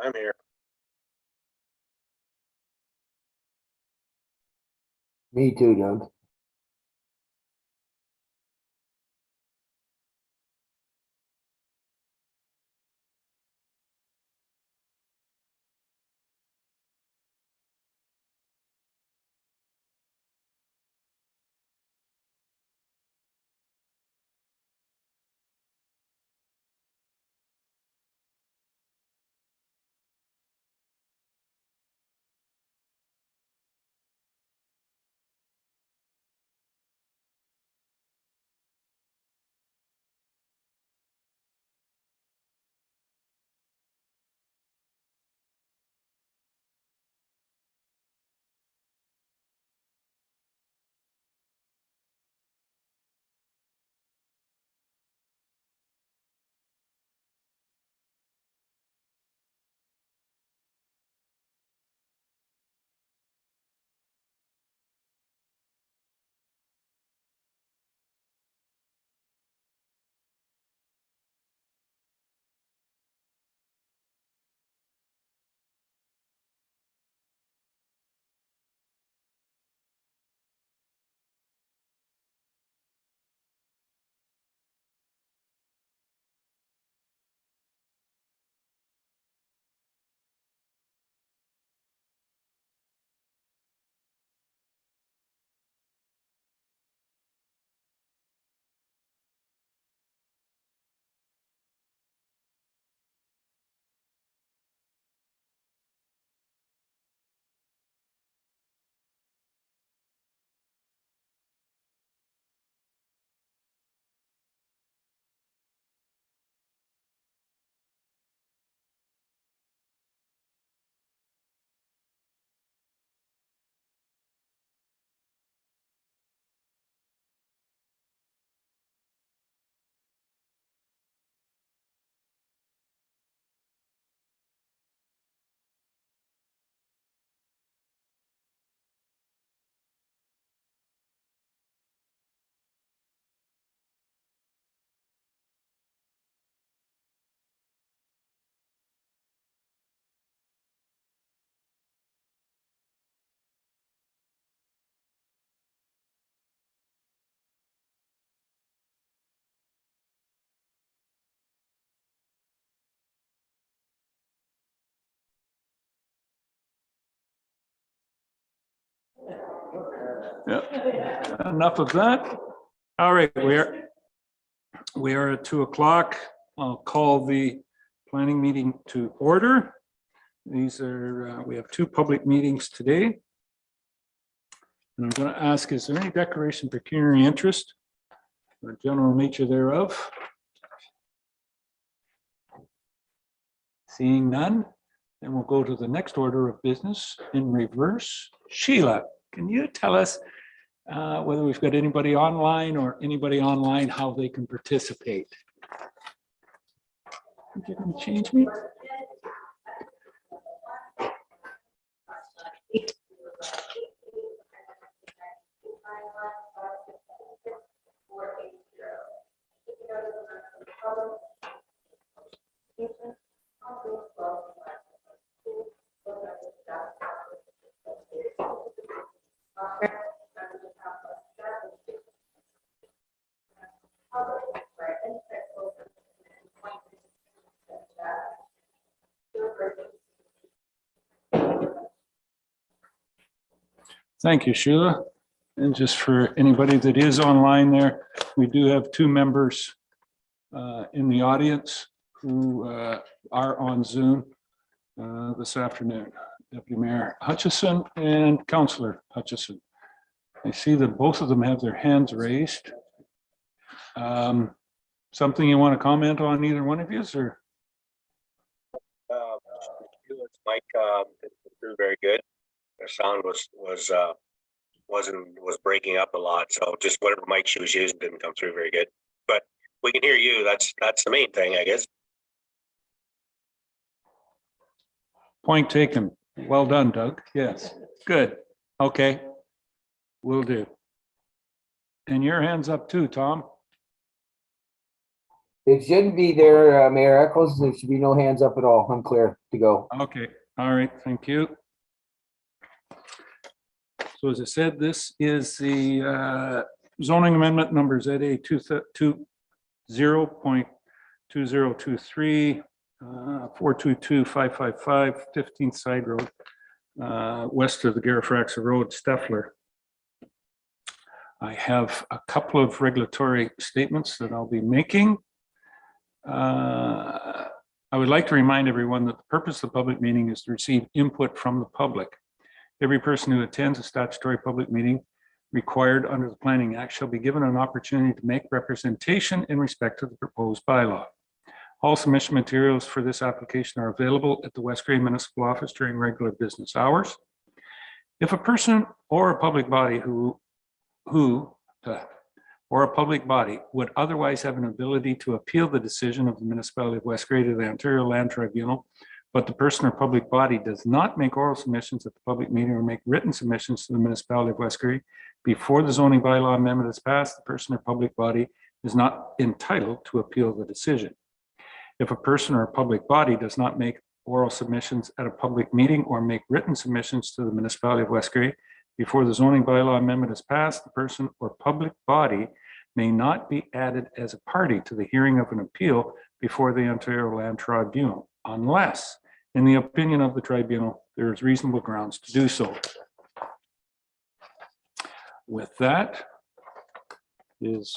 I'm here. Me too, Doug. Yeah, enough of that. All right, we are at 2:00. I'll call the planning meeting to order. These are, we have two public meetings today. And I'm going to ask, is there any declaration of pecuniary interest or general nature thereof? Seeing none, then we'll go to the next order of business in reverse. Sheila, can you tell us whether we've got anybody online or anybody online, how they can participate? You can change me. Thank you, Sheila. And just for anybody that is online there, we do have two members in the audience who are on Zoom this afternoon. Deputy Mayor Hutchison and Councillor Hutchison. I see that both of them have their hands raised. Something you want to comment on, either one of you, or? Mike, through very good. Their sound was breaking up a lot, so just whatever mic she was using didn't come through very good. But we can hear you. That's the main thing, I guess. Point taken. Well done, Doug. Yes, good. Okay, will do. And your hands up too, Tom. It shouldn't be there, Mayor Eccles. There should be no hands up at all. I'm clear to go. Okay, all right, thank you. So as I said, this is the zoning amendment number ZA 20.2023, 422-555, 15th Side Road, west of the Garifraxa Road, Steffler. I have a couple of regulatory statements that I'll be making. I would like to remind everyone that the purpose of the public meeting is to receive input from the public. Every person who attends a statutory public meeting required under the Planning Act shall be given an opportunity to make representation in respect to the proposed bylaw. All submission materials for this application are available at the West Grey Municipal Office during regular business hours. If a person or a public body or a public body would otherwise have an ability to appeal the decision of the municipality of West Grey to the Ontario Land Tribunal, but the person or public body does not make oral submissions at the public meeting or make written submissions to the municipality of West Grey before the zoning bylaw amendment is passed, the person or public body is not entitled to appeal the decision. If a person or a public body does not make oral submissions at a public meeting or make written submissions to the municipality of West Grey before the zoning bylaw amendment is passed, the person or public body may not be added as a party to the hearing of an appeal before the Ontario Land Tribunal, unless, in the opinion of the tribunal, there is reasonable grounds to do so. With that is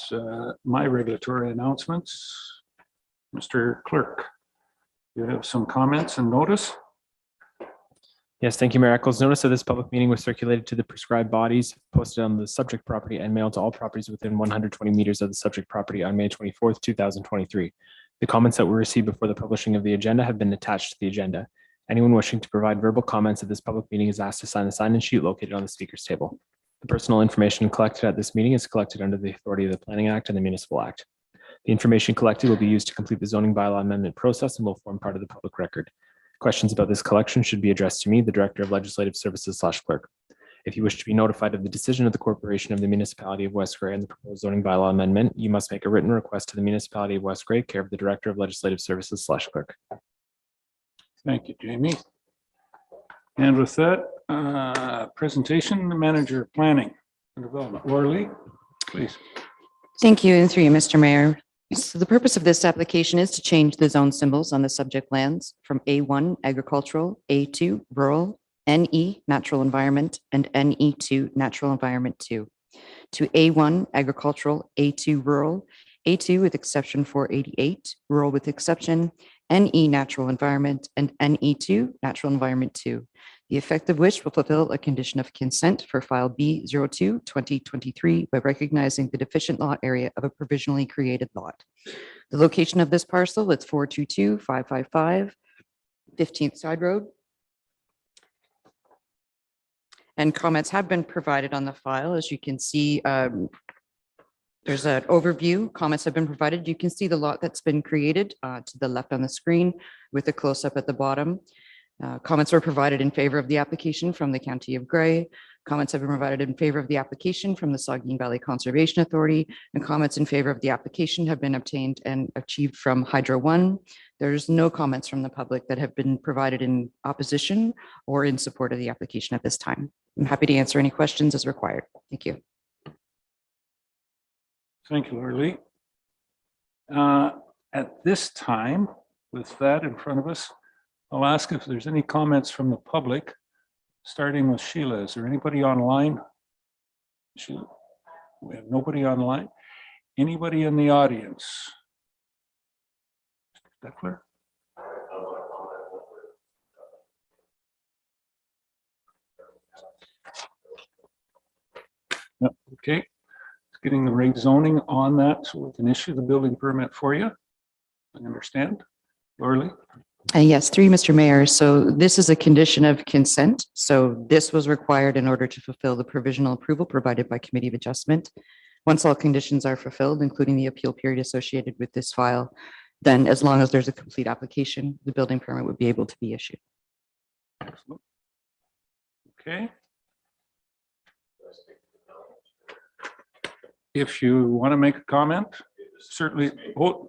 my regulatory announcements. Mr. Clerk, you have some comments and notice? Yes, thank you, Mayor Eccles. Notice of this public meeting was circulated to the prescribed bodies, posted on the subject property and mailed to all properties within 120 meters of the subject property on May 24th, 2023. The comments that were received before the publishing of the agenda have been attached to the agenda. Anyone wishing to provide verbal comments at this public meeting is asked to sign the sign-in sheet located on the speaker's table. The personal information collected at this meeting is collected under the authority of the Planning Act and the Municipal Act. The information collected will be used to complete the zoning bylaw amendment process and will form part of the public record. Questions about this collection should be addressed to me, the Director of Legislative Services / Clerk. If you wish to be notified of the decision of the Corporation of the Municipality of West Grey and the proposed zoning bylaw amendment, you must make a written request to the Municipality of West Grey, care of the Director of Legislative Services / Clerk. Thank you, Jamie. And with that, presentation, the Manager of Planning and Development, Laura Lee, please. Thank you, and through you, Mr. Mayor. So the purpose of this application is to change the zone symbols on the subject lands from A1 agricultural, A2 rural, NE natural environment, and NE2 natural environment 2 to A1 agricultural, A2 rural, A2 with exception 488, rural with exception, NE natural environment, and NE2 natural environment 2. The effect of which will fulfill a condition of consent for file B02-2023 by recognizing the deficient lot area of a provisionally created lot. The location of this parcel is 422-555 15th Side Road. And comments have been provided on the file. As you can see, there's an overview. Comments have been provided. You can see the lot that's been created to the left on the screen with a close-up at the bottom. Comments were provided in favor of the application from the County of Grey. Comments have been provided in favor of the application from the Saugeen Valley Conservation Authority, and comments in favor of the application have been obtained and achieved from Hydro One. There's no comments from the public that have been provided in opposition or in support of the application at this time. I'm happy to answer any questions as required. Thank you. Thank you, Laura Lee. At this time, with that in front of us, I'll ask if there's any comments from the public, starting with Sheila. Is there anybody online? Sheila, we have nobody online. Anybody in the audience? Steffler? Yep, okay. Getting the right zoning on that so we can issue the building permit for you. I understand. Laura Lee? Yes, through you, Mr. Mayor. So this is a condition of consent. So this was required in order to fulfill the provisional approval provided by Committee of Adjustment. Once all conditions are fulfilled, including the appeal period associated with this file, then as long as there's a complete application, the building permit would be able to be issued. Excellent. Okay. If you want to make a comment, certainly,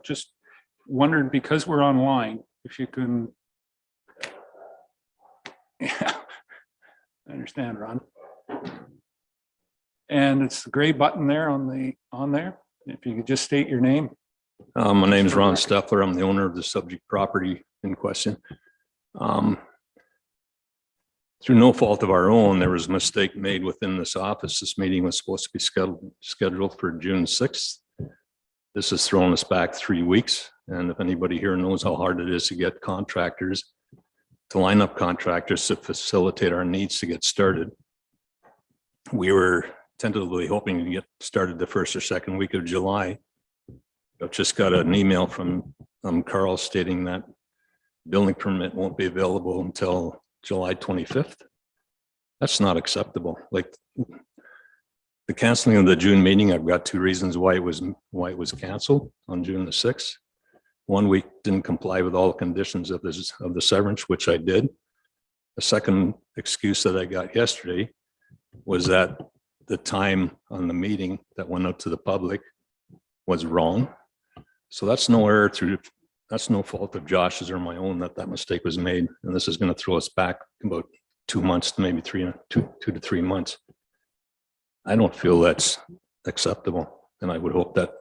just wondered, because we're online, if you can. Yeah, I understand, Ron. And it's the gray button there on there. If you could just state your name. My name is Ron Steffler. I'm the owner of the subject property in question. Through no fault of our own, there was a mistake made within this office. This meeting was supposed to be scheduled for June 6th. This has thrown us back 3 weeks. And if anybody here knows how hard it is to get contractors, to line up contractors to facilitate our needs to get started, we were tentatively hoping to get started the first or second week of July. I've just got an email from Carl stating that building permit won't be available until July 25th. That's not acceptable. Like the canceling of the June meeting, I've got 2 reasons why it was canceled on June the 6th. One, we didn't comply with all the conditions of the severance, which I did. The second excuse that I got yesterday was that the time on the meeting that went out to the public was wrong. So that's no error that's no fault of Josh's or my own that mistake was made. And this is going to throw us back about 2 months, maybe 2 to 3 months. I don't feel that's acceptable. And I would hope that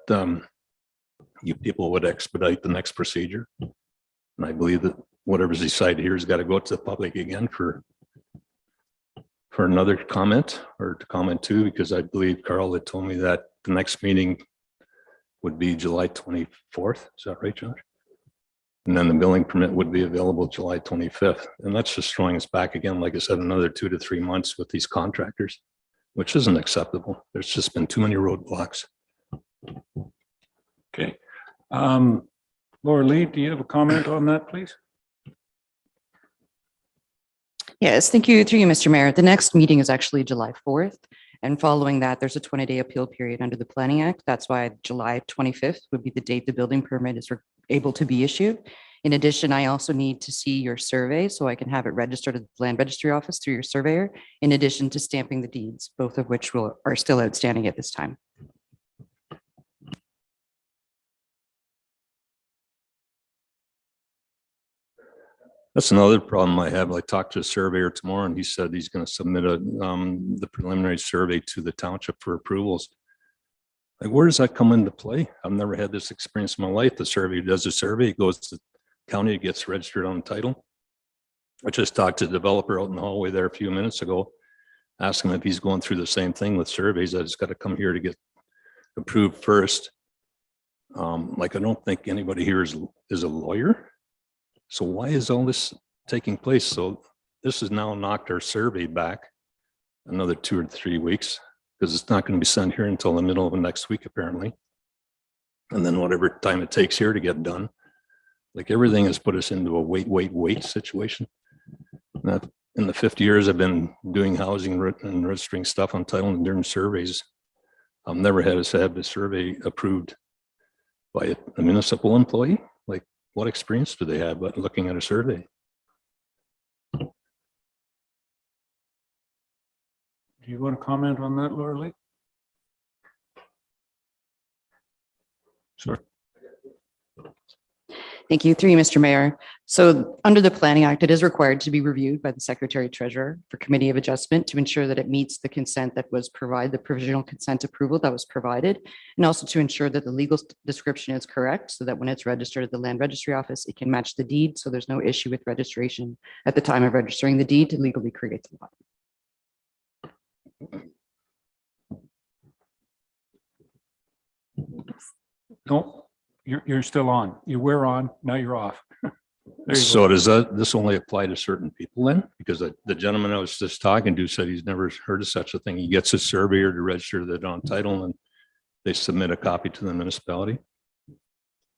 you people would expedite the next procedure. And I believe that whatever's decided here has got to go to the public again for another comment or to comment too, because I believe Carl had told me that the next meeting would be July 24th. Is that right, Josh? And then the building permit would be available July 25th. And that's just throwing us back again, like I said, another 2 to 3 months with these contractors, which isn't acceptable. There's just been too many roadblocks. Okay. Laura Lee, do you have a comment on that, please? Yes, thank you through you, Mr. Mayor. The next meeting is actually July 4th. And following that, there's a 20-day appeal period under the Planning Act. That's why July 25th would be the date the building permit is able to be issued. In addition, I also need to see your survey so I can have it registered at the Land Registry Office through your surveyor, in addition to stamping the deeds, both of which are still outstanding at this time. That's another problem I have. I talked to a surveyor tomorrow and he said he's going to submit the preliminary survey to the township for approvals. Like, where does that come into play? I've never had this experience in my life. The surveyor does a survey, it goes to the county, it gets registered on the title. I just talked to the developer out in the hallway there a few minutes ago, asked him if he's going through the same thing with surveys. I just got to come here to get approved first. Like, I don't think anybody here is a lawyer. So why is all this taking place? So this has now knocked our survey back another 2 or 3 weeks because it's not going to be sent here until the middle of next week, apparently. And then whatever time it takes here to get done, like everything has put us into a wait situation. Now, in the 50 years I've been doing housing and registering stuff on title and during surveys, I've never had us have the survey approved by a municipal employee. Like, what experience do they have but looking at a survey? Do you want to comment on that, Laura Lee? Sure. Thank you. Through you, Mr. Mayor. So under the Planning Act, it is required to be reviewed by the Secretary Treasurer for Committee of Adjustment to ensure that it meets the consent that was provided, the provisional consent approval that was provided, and also to ensure that the legal description is correct so that when it's registered at the Land Registry Office, it can match the deed. So there's no issue with registration at the time of registering the deed to legally create the lot. No, you're still on. You were on, now you're off. There you So go. does this only apply to certain people then? Because the gentleman I was just talking to said he's never heard of such a thing. He gets a surveyor to register the on title and they submit a copy to the municipality.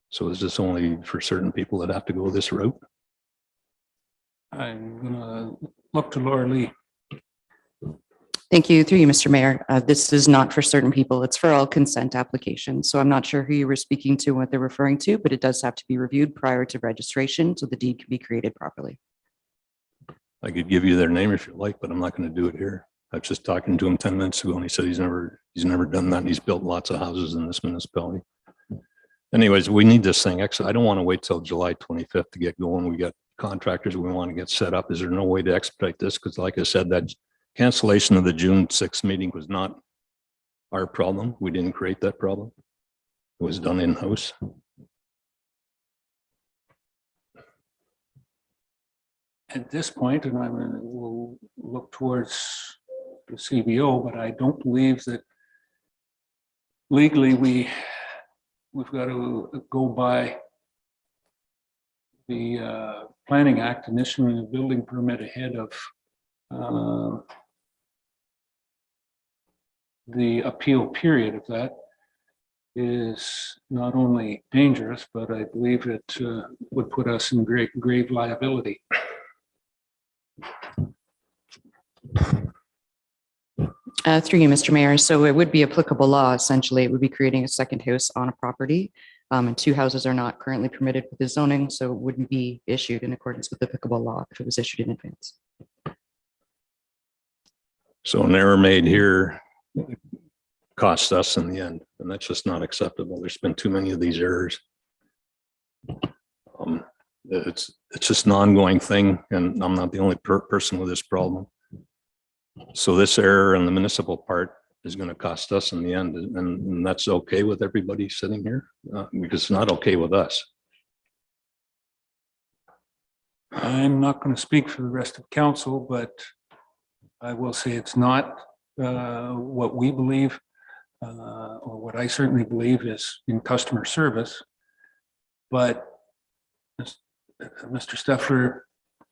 So is this only for certain people that have to go this route? I'm gonna look to Laura Lee. Thank you. Through you, Mr. Mayor. This is not for certain people. It's for all consent applications. So I'm not sure who you were speaking to, what they're referring to, but it does have to be reviewed prior to registration so the deed can be created properly. I could give you their name if you like, but I'm not going to do it here. I was just talking to him 10 minutes ago and he said he's never done that. And he's built lots of houses in this municipality. anyways, we need this thing. Actually, I don't want to wait till July 25th to get going. We got contractors we want to get set up. Is there no way to expedite this? Because like I said, that cancellation of the June 6th meeting was not our problem. We didn't create that problem. It was done in-house. At this point, and I will look towards the CBO, but I don't believe that legally we've got to go by the Planning Act and issuing a building permit ahead of the appeal period. Of that is not only dangerous, but I believe it would put us in grave liability. Through you, Mr. Mayor. So it would be applicable law. Essentially, it would be creating a second house on a property. And two houses are not currently permitted with the zoning, so it wouldn't be issued in accordance with applicable law if it was issued in advance. So an error made here cost us in the end, and that's just not acceptable. There's been too many of these errors. It's just an ongoing thing, and I'm not the only person with this problem. So this error in the municipal part is going to cost us in the end, and that's okay with everybody sitting here, because it's not okay with us. I'm not going to speak for the rest of council, but I will say it's not what we believe, or what I certainly believe is in customer service. But Mr. Steffler,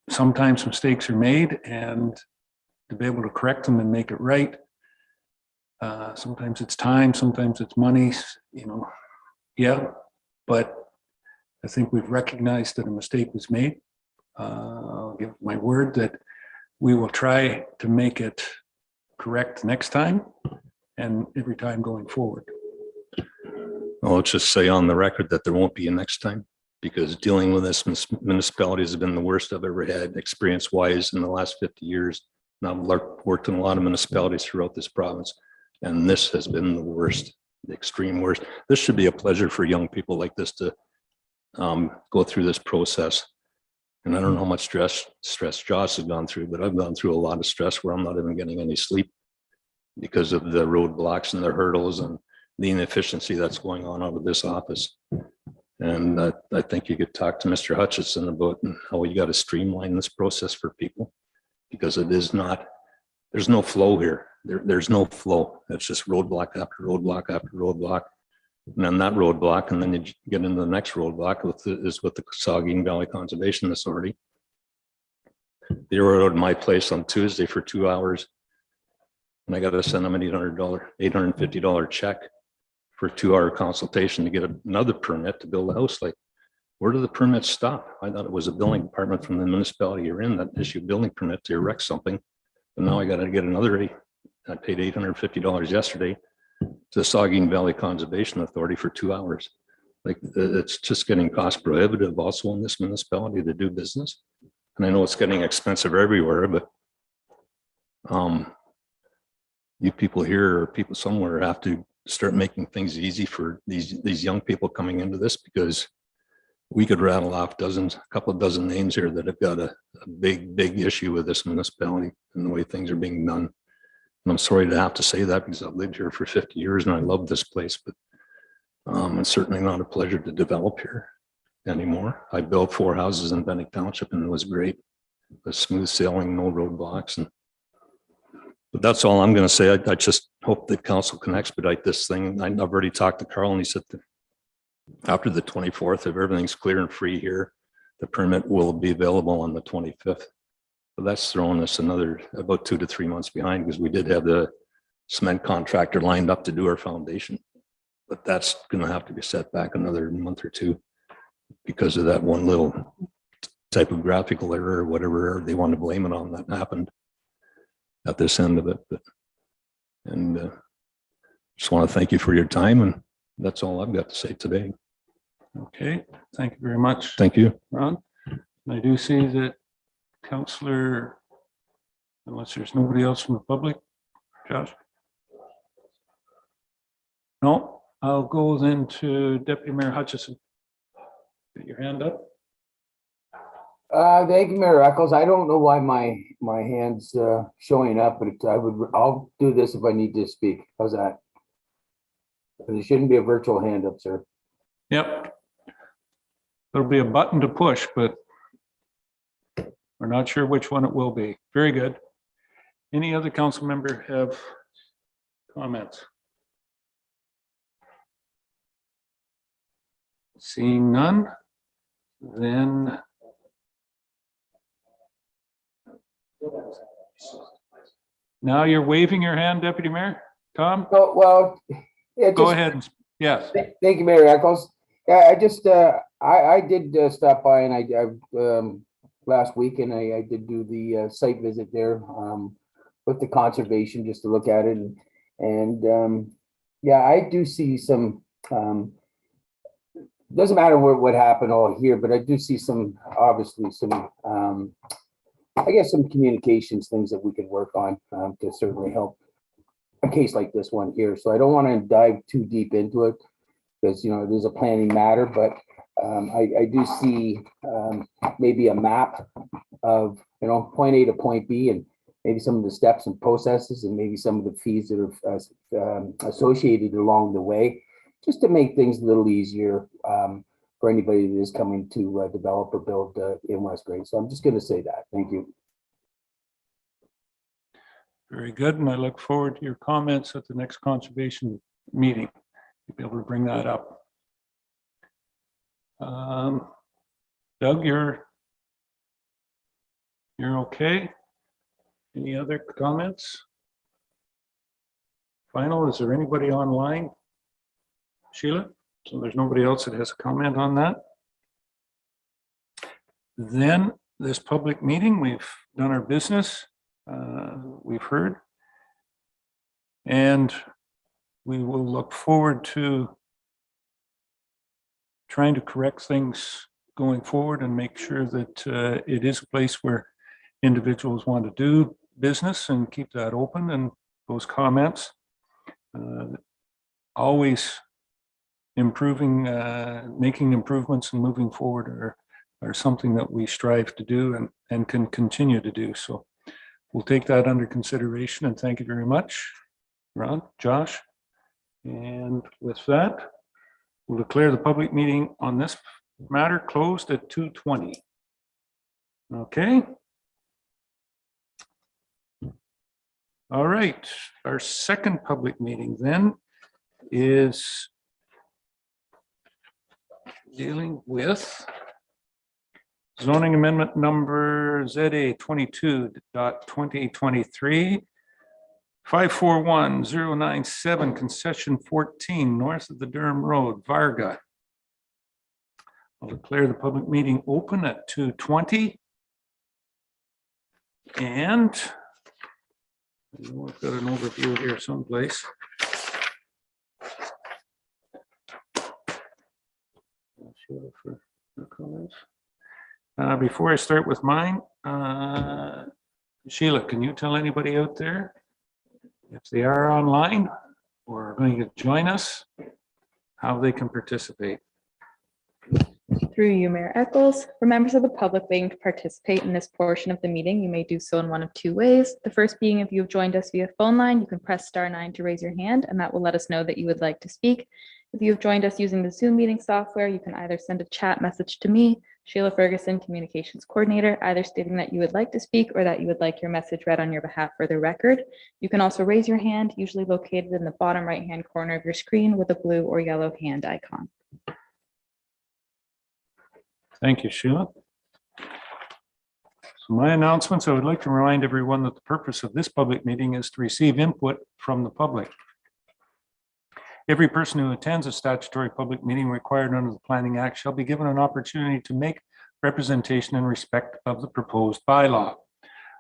sometimes mistakes are made, and to be able to correct them and make it right, sometimes it's time, sometimes it's money, yeah, but I think we've recognized that a mistake was made. I'll give my word that we will try to make it correct next time and every time going forward. Well, let's just say on the record that there won't be a next time, because dealing with this municipality has been the worst I've ever had experience-wise in the last 50 years. And I've worked in a lot of municipalities throughout this province, and this has been the worst, the extreme worst. This should be a pleasure for young people like this to go through this process. And I don't know how much stress Josh has gone through, but I've gone through a lot of stress where I'm not even getting any sleep because of the roadblocks and the hurdles and the inefficiency that's going on out of this office. And I think you could talk to Mr. Hutchison about how you got to streamline this process for people, because it is not, there's no flow here. There's no flow. It's just roadblock after roadblock after roadblock. And then that roadblock, and then you get into the next roadblock with the Saugeen Valley Conservation Authority. They were out at my place on Tuesday for 2 hours, and I got to send them an $850 check for a 2-hour consultation to get another permit to build a house. Like, where do the permits stop? I thought it was a building department from the municipality you're in that issued building permit to erect something. But now I got to get another, I paid $850 yesterday to the Saugeen Valley Conservation Authority for 2 hours. Like, it's just getting cost prohibitive also in this municipality to do business. And I know it's getting expensive everywhere, but you people here or people somewhere have to start making things easy for these young people coming into this, because we could rattle off a couple of dozen names here that have got a big issue with this municipality and the way things are being done. And I'm sorry to have to say that, because I've lived here for 50 years and I love this place, but it's certainly not a pleasure to develop here anymore. I built 4 houses in Benwick Township and it was great. It was smooth sailing, no roadblocks. But that's all I'm going to say. I just hope that council can expedite this thing. I've already talked to Carl, and he said that after the 24th, if everything's clear and free here, the permit will be available on the 25th. But that's throwing us another about 2 to 3 months behind, because we did have the cement contractor lined up to do our foundation. But that's going to have to be set back another month or 2 because of that one little type of graphical error or whatever they want to blame it on that happened at this end of it. And just want to thank you for your time, and that's all I've got to say today. Okay, thank you very much, Thank you. Ron. And I do see that Councillor, unless there's nobody else from the public, Josh? No? I'll go then to Deputy Mayor Hutchison. Get your hand up. Thank you, Mayor Eccles. I don't know why my hand's showing up, but I'll do this if I need to speak. How's that? There shouldn't be a virtual hand up, sir. Yep. There'll be a button to push, but we're not sure which one it will be. Very good. Any other council member have comments? Seeing none, then now you're waving your hand, Deputy Mayor. Tom, Oh, well, yeah, go just, ahead. Yes. thank you, Mayor Eccles. Yeah, I just, I did stop by and I last week and I did do the site visit there with the conservation just to look at it and yeah, I do see some, doesn't matter what happened all here, but I do see some, obviously some, I guess some communications things that we could work on to certainly help a case like this one here. So I don't want to dive too deep into it because, you know, it is a planning matter, but I do see maybe a map of, you know, point A to point B and maybe some of the steps and processes and maybe some of the fees that are associated along the way, just to make things a little easier for anybody that is coming to develop or build in Westgrade. So I'm just going to say that. Thank you. Very good. And I look forward to your comments at the next conservation meeting. You'll be able to bring that up. Doug, you're okay? Any other comments? Final, is there anybody online? Sheila? So there's nobody else that has a comment on that. Then this public meeting, we've done our business. We've heard. And we will look forward to trying to correct things going forward and make sure that it is a place where individuals want to do business and keep that open. And those comments, always improving, making improvements and moving forward are something that we strive to do and can continue to do. So we'll take that under consideration and thank you very much, Ron, Josh. And with that, we'll declare the public meeting on this matter closed at 2:20. Okay. All right, our second public meeting then is dealing with zoning amendment number ZA 22.2023, 541097, concession 14, north of the Durham Road, Varga. I'll declare the public meeting open at 2:20. And I know I've got an overview here someplace. Before I start with mine, Sheila, can you tell anybody out there if they are online or are going to join us, how they can participate? Through you, Mayor Eccles. For members of the public waiting to participate in this portion of the meeting, you may do so in one of two ways. The first being, if you have joined us via phone line, you can press *9 to raise your hand, and that will let us know that you would like to speak. If you have joined us using the Zoom meeting software, you can either send a chat message to me, Sheila Ferguson, Communications Coordinator, either stating that you would like to speak or that you would like your message read on your behalf for the record. You can also raise your hand, usually located in the bottom right-hand corner of your screen with a blue or yellow hand icon. Thank you, Sheila. So my announcements, I would like to remind everyone that the purpose of this public meeting is to receive input from the public. Every person who attends a statutory public meeting required under the Planning Act shall be given an opportunity to make representation in respect of the proposed bylaw.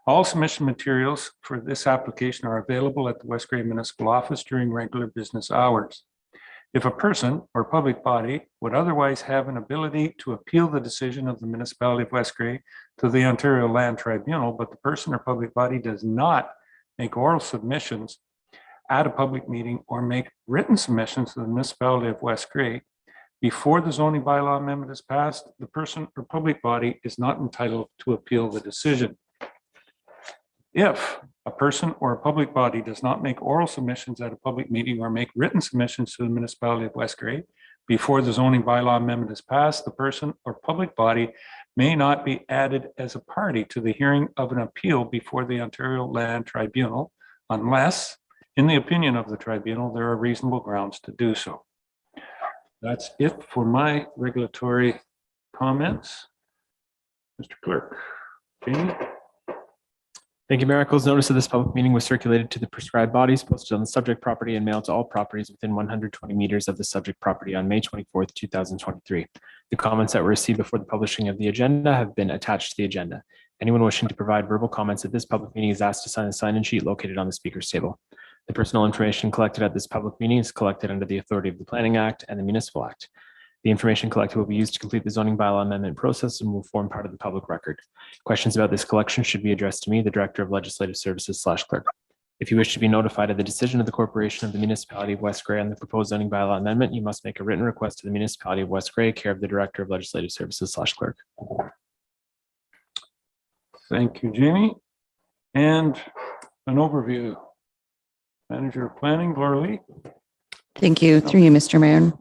All submission materials for this application are available at the Westgrade Municipal Office during regular business hours. If a person or public body would otherwise have an ability to appeal the decision of the municipality of Westgrade to the Ontario Land Tribunal, but the person or public body does not make oral submissions, at a public meeting or make written submissions to the municipality of West Gray before the zoning bylaw amendment is passed, the person or public body is not entitled to appeal the decision. If a person or a public body does not make oral submissions at a public meeting or make written submissions to the municipality of West Gray before the zoning bylaw amendment is passed, the person or public body may not be added as a party to the hearing of an appeal before the Ontario Land Tribunal unless, in the opinion of the tribunal, there are reasonable grounds to do so. That's it for my regulatory comments. Mr. Clerk. Jamie? Thank you, Mayor Eccles. Notice of this public meeting was circulated to the prescribed bodies, posted on the subject property and mailed to all properties within 120 meters of the subject property on May 24th, 2023. The comments that were received before the publishing of the agenda have been attached to the agenda. Anyone wishing to provide verbal comments at this public meeting is asked to sign a sign-in sheet located on the speaker's table. The personal information collected at this public meeting is collected under the authority of the Planning Act and the Municipal Act. The information collected will be used to complete the zoning bylaw amendment process and will form part of the public record. Questions about this collection should be addressed to me, the Director of Legislative Services / Clerk. If you wish to be notified of the decision of the Corporation of the Municipality of West Gray on the proposed zoning bylaw amendment, you must make a written request to the Municipality of West Gray, care of the Director of Legislative Services / Clerk. Thank you, Jamie. And an overview. Manager of Planning, Laura Lee. Thank you. Through you, Mr. Mayor.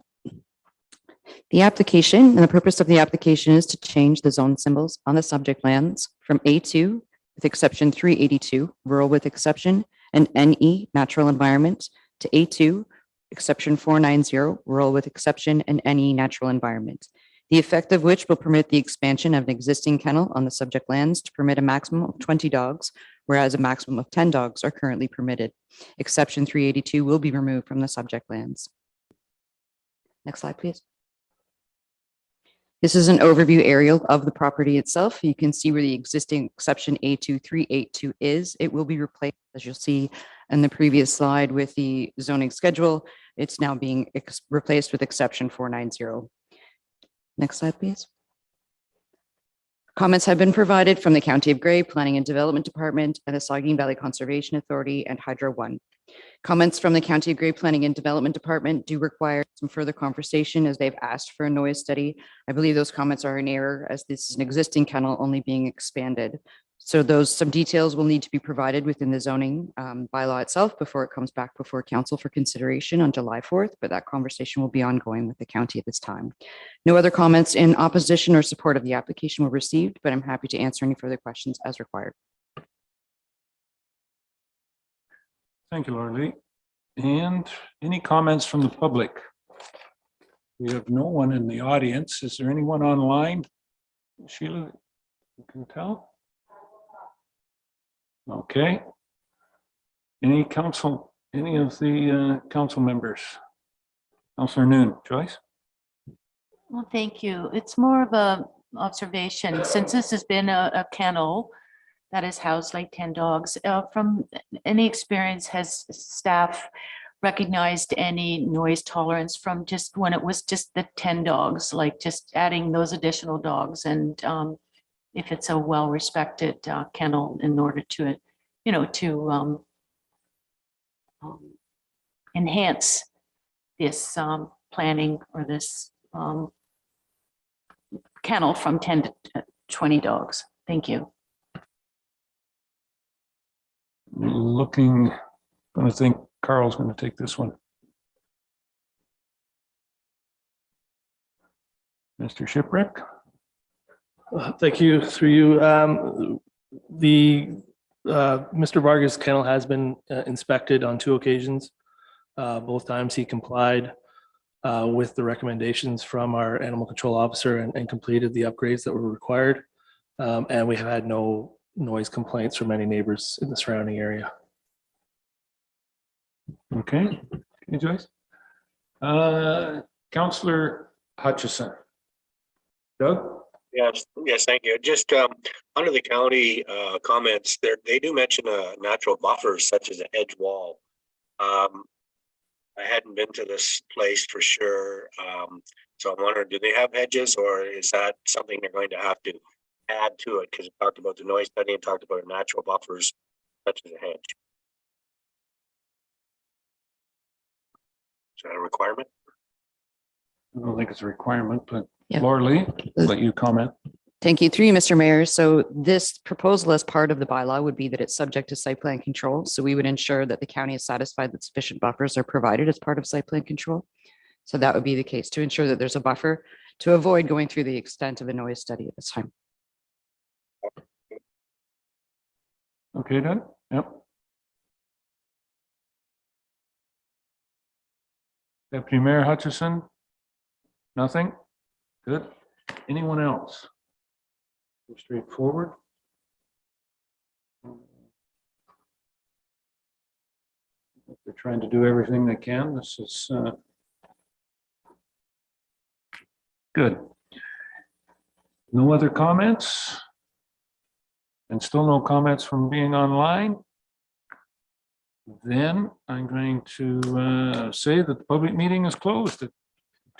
The application and the purpose of the application is to change the zone symbols on the subject lands from A2 with exception 382, rural with exception, and NE, natural environment, to A2, exception 490, rural with exception, and NE, natural environment. The effect of which will permit the expansion of an existing kennel on the subject lands to permit a maximum of 20 dogs, whereas a maximum of 10 dogs are currently permitted. Exception 382 will be removed from the subject lands. Next slide, please. This is an overview aerial of the property itself. You can see where the existing exception A2382 is. It will be replaced, as you'll see in the previous slide, with the zoning schedule. It's now being replaced with exception 490. Next slide, please. Comments have been provided from the County of Gray Planning and Development Department and the Saugeen Valley Conservation Authority and Hydro One. Comments from the County of Gray Planning and Development Department do require some further conversation as they've asked for a noise study. I believe those comments are in error as this is an existing kennel only being expanded. So some details will need to be provided within the zoning bylaw itself before it comes back before council for consideration on July 4th, but that conversation will be ongoing with the county at this time. No other comments in opposition or support of the application were received, but I'm happy to answer any further questions as required. Thank you, Laura Lee. And any comments from the public? We have no one in the audience. Is there anyone online? Sheila, you can tell? Okay. Any of the council members? Councillor Noon, Joyce? Well, thank you. It's more of a observation. Since this has been a kennel that has housed like 10 dogs, from any experience, has staff recognized any noise tolerance from just when it was just the 10 dogs, like just adding those additional dogs? And if it's a well-respected kennel in order to, enhance this planning or this kennel from 10 to 20 dogs. Thank you. I think Carl's going to take this one. Mr. Shipwreck? Thank you. Through you. Mr. Vargas' kennel has been inspected on 2 occasions. Both times he complied with the recommendations from our animal control officer and completed the upgrades that were required. And we have had no noise complaints from any neighbors in the surrounding area. Okay, Joyce. Councillor Hutchison. Doug? Yes, thank you. Just under the county comments, they do mention natural buffers such as a hedge wall. I hadn't been to this place for sure, so I'm wondering, do they have hedges, or is that something they're going to have to add to it? Because it talked about the noise study and talked about natural buffers such as a hedge. Is that a requirement? I don't think it's a requirement, but Yeah. Laura Lee, let you comment. Thank you. Through you, Mr. Mayor. So this proposal as part of the bylaw would be that it's subject to site plan control. So we would ensure that the county is satisfied that sufficient buffers are provided as part of site plan control. So that would be the case to ensure that there's a buffer to avoid going through the extent of a noise study at this time. Okay, then? Yep. Deputy Mayor Hutchison? Nothing? Good. Anyone else? Go straightforward. They're trying to do everything they can. This is good. No other comments? And still no comments from being online? Then I'm going to say that the public meeting is closed at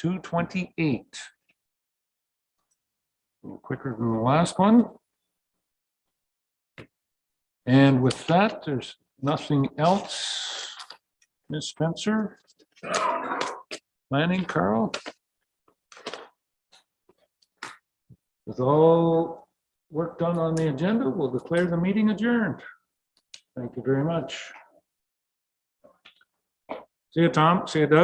2:28. A little quicker than the last one. And with that, there's nothing else. Ms. Spencer? Planning, Carl? With all work done on the agenda, we'll declare the meeting adjourned. Thank you very much. See you, Tom. See you, Doug.